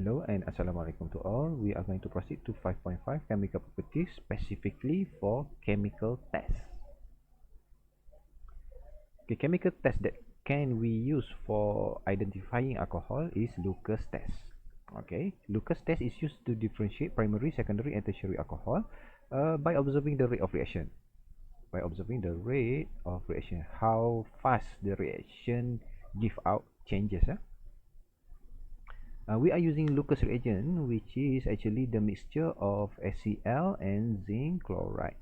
Hello and Assalamualaikum to all. We are going to proceed to 5.5 chemical properties specifically for chemical tests. The chemical test that can we use for identifying alcohol is Lucas test. Okay, Lucas test is used to differentiate primary, secondary, and tertiary alcohol by observing the rate of reaction. How fast the reaction give out changes. We are using Lucas reagent, which is actually the mixture of HCl and zinc chloride,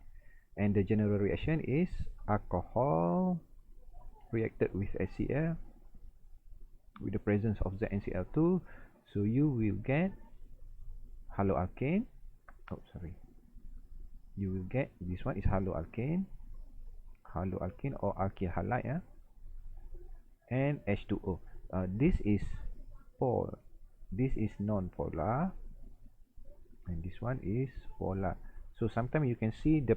and the general reaction is alcohol reacted with HCl with the presence of ZnCl2, so you will get haloalkane. You will get this one is haloalkane or alkyl halide, and H2O. This is non-polar, and this one is polar. So sometimes you can see the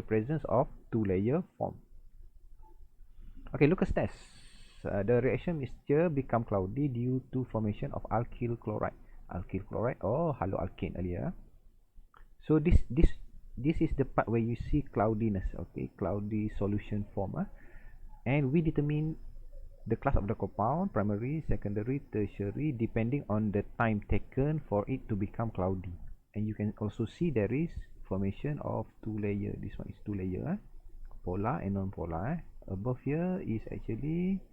presence of two-layer form. Okay, Lucas test. The reaction mixture become cloudy due to formation of alkyl chloride or haloalkane earlier. So this is the part where you see cloudiness. Okay, cloudy solution form, and we determine the class of the compound, primary, secondary, tertiary, depending on the time taken for it to become cloudy. And you can also see there is formation of two layer. This one is two layer, polar and non-polar. Above here is actually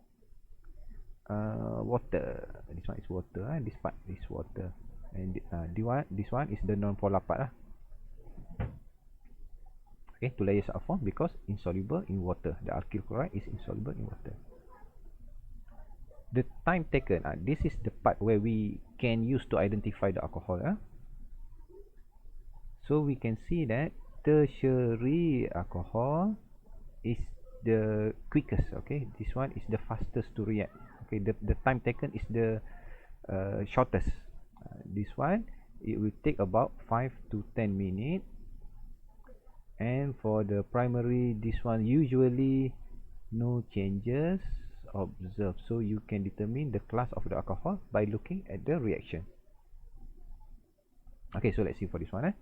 water. This one is water. This part is water, and this one is the non-polar part. Okay, two layers are formed because insoluble in water. The alkyl chloride is insoluble in water. The time taken, this is the part where we can use to identify the alcohol. So we can see that tertiary alcohol is the quickest. Okay, this one is the fastest to react. Okay, the time taken is the shortest. This one, it will take about 5 to 10 minutes. And for the primary, this one usually no changes observed, so you can determine the class of the alcohol by looking at the reaction. Okay, so let's see for this one.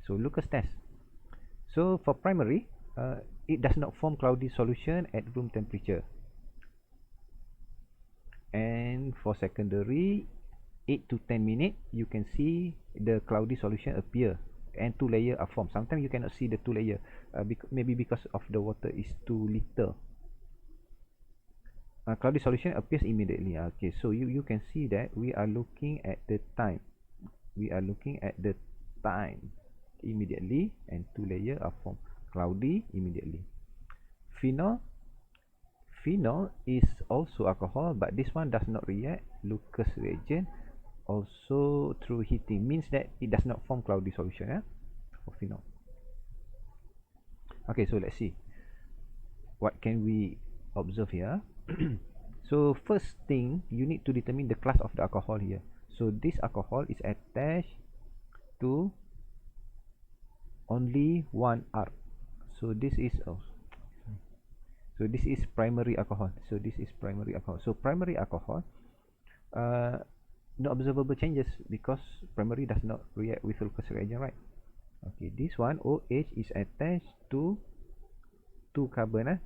So Lucas test. So for primary, it does not form cloudy solution at room temperature. And for secondary, 8 to 10 minutes, you can see the cloudy solution appear and two layer are formed. Sometimes you cannot see the two layer, maybe because of the water is too little. Cloudy solution appears immediately. Okay, so you can see that we are looking at the time. Immediately, and two layer are formed cloudy immediately. Phenol is also alcohol, but this one does not react. Lucas reagent also through heating means that it does not form cloudy solution for phenol. Okay, so let's see what can we observe here. So first thing, you need to determine the class of the alcohol here. So this alcohol is attached to only one arc. So this is primary alcohol. So primary alcohol, no observable changes because primary does not react with Lucas reagent, right? Okay, this one OH is attached to two carbon,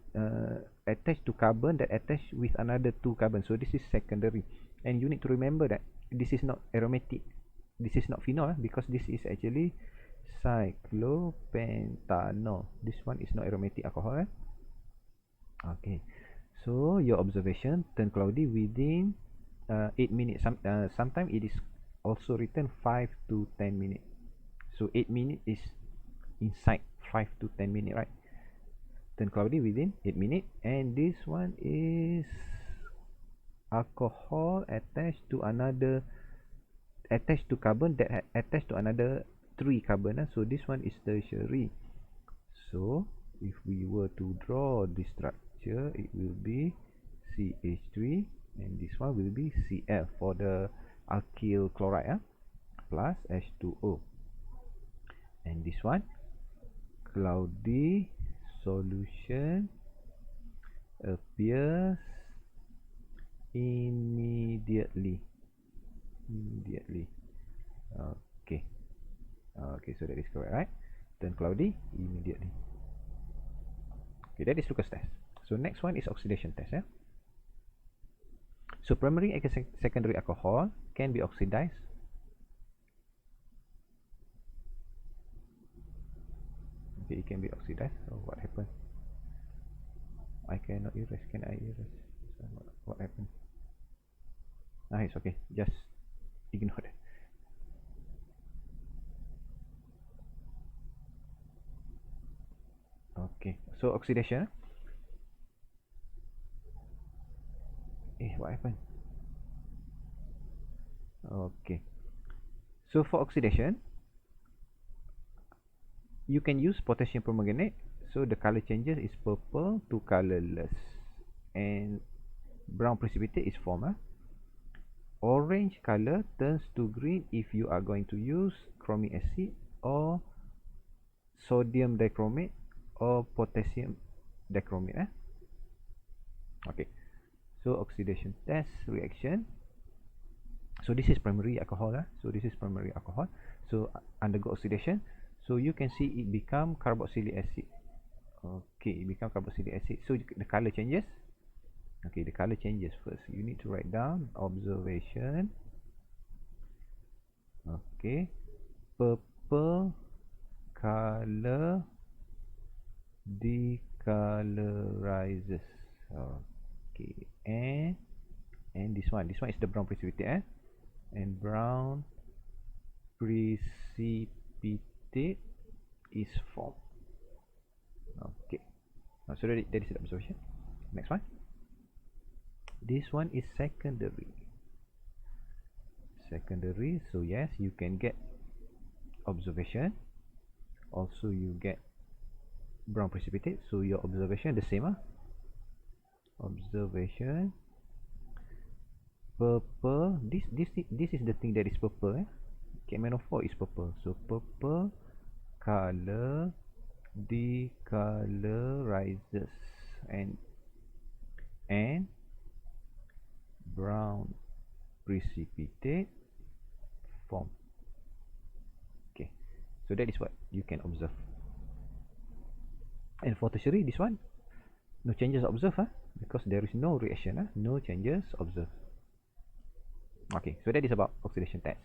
attached to carbon that attached with another two carbon. So this is secondary, and you need to remember that this is not aromatic. This is not phenol because this is actually cyclopentanol. This one is not aromatic alcohol. Okay, so your observation turn cloudy within 8 minutes. Sometimes it is also written 5 to 10 minutes. So 8 minutes is inside 5 to 10 minutes, right? Turn cloudy within 8 minutes. And this one is alcohol attached to carbon that attached to another 3 carbon. So this one is tertiary. So if we were to draw this structure, it will be CH3, and this one will be Cl for the alkyl chloride plus H2O. And this one, cloudy solution appears immediately. immediately. Okay. Okay, so that is correct, right? Turn cloudy immediately. Okay, that is Lucas test. So next one is oxidation test. Yeah. So primary and secondary alcohol can be oxidized. Okay, it can be oxidized. So what happened? I cannot erase. Can I erase? So what happened? Ah, it's okay. Just ignore that. Okay. So oxidation. What happened? Okay. So for oxidation, you can use potassium permanganate. So the color changes is purple to colorless, and brown precipitate is formed. Orange color turns to green if you are going to use chromic acid or sodium dichromate or potassium dichromate. Okay, so oxidation test reaction. So this is primary alcohol. So this is primary alcohol. So undergo oxidation. So you can see it become carboxylic acid. Okay, it become carboxylic acid. So the color changes. Okay, the color changes first. You need to write down observation. Okay, purple color decolorizes. Okay, and this one is the brown precipitate, and brown precipitate is formed. Okay, so that is the observation. Next one. This one is secondary. Secondary, so yes, you can get observation. Also, you get brown precipitate. So your observation the same. Observation purple. This is the thing that is purple. K-4 is purple. So purple color decolorizes, and brown precipitate form. Okay, so that is what you can observe. And for tertiary, this one, no changes observed, because there is no reaction, no changes observed. Okay, so that is about oxidation test.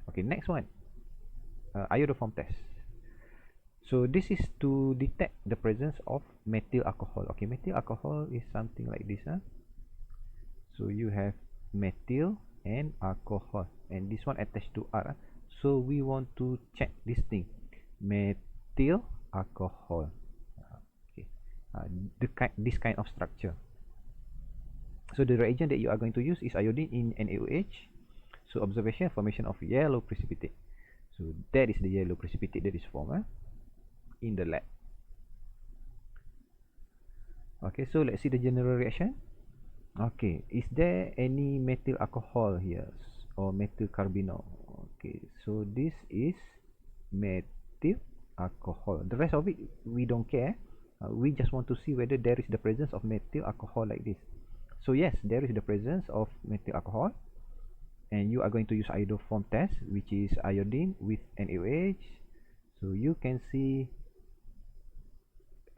Okay, next one, iodoform test. So this is to detect the presence of methyl alcohol. Okay, methyl alcohol is something like this. So you have methyl and alcohol, and this one attached to R. So we want to check this thing, methyl alcohol. Okay, this kind of structure. So the reagent that you are going to use is iodine in NaOH. So observation, formation of yellow precipitate. So that is the yellow precipitate that is formed in the lab. Okay, so let's see the general reaction. Okay, is there any methyl alcohol here or methyl carbinol? Okay, so this is methyl alcohol. The rest of it we don't care. We just want to see whether there is the presence of methyl alcohol like this. So yes, there is the presence of methyl alcohol, and you are going to use iodoform test, which is iodine with NaOH. So you can see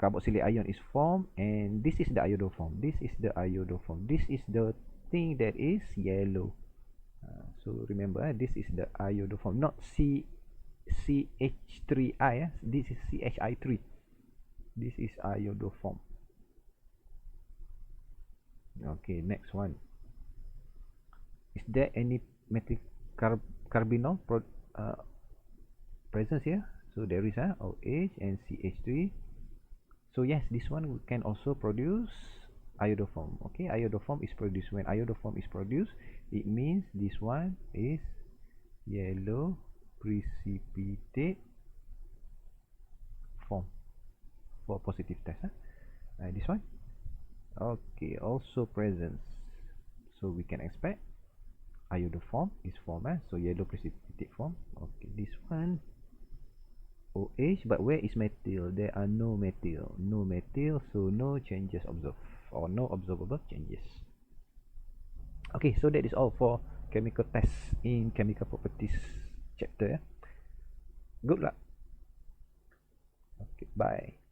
carboxylic ion is formed, and this is the iodoform. This is the iodoform. This is the thing that is yellow. So remember, this is the iodoform, not CH3I. This is CHI3. This is iodoform. Okay, next one. Is there any methyl carbinol presence here? So there is OH and CH3. So yes, this one can also produce iodoform. Okay, iodoform is produced. When iodoform is produced, it means this one is yellow precipitate form for positive test. This one, okay, also presence. So we can expect iodoform is formed. So yellow precipitate form. Okay, this one OH, but where is methyl? There are no methyl, so no changes observed, or no observable changes. Okay, so that is all for chemical test in chemical properties chapter. Good luck. Okay, bye.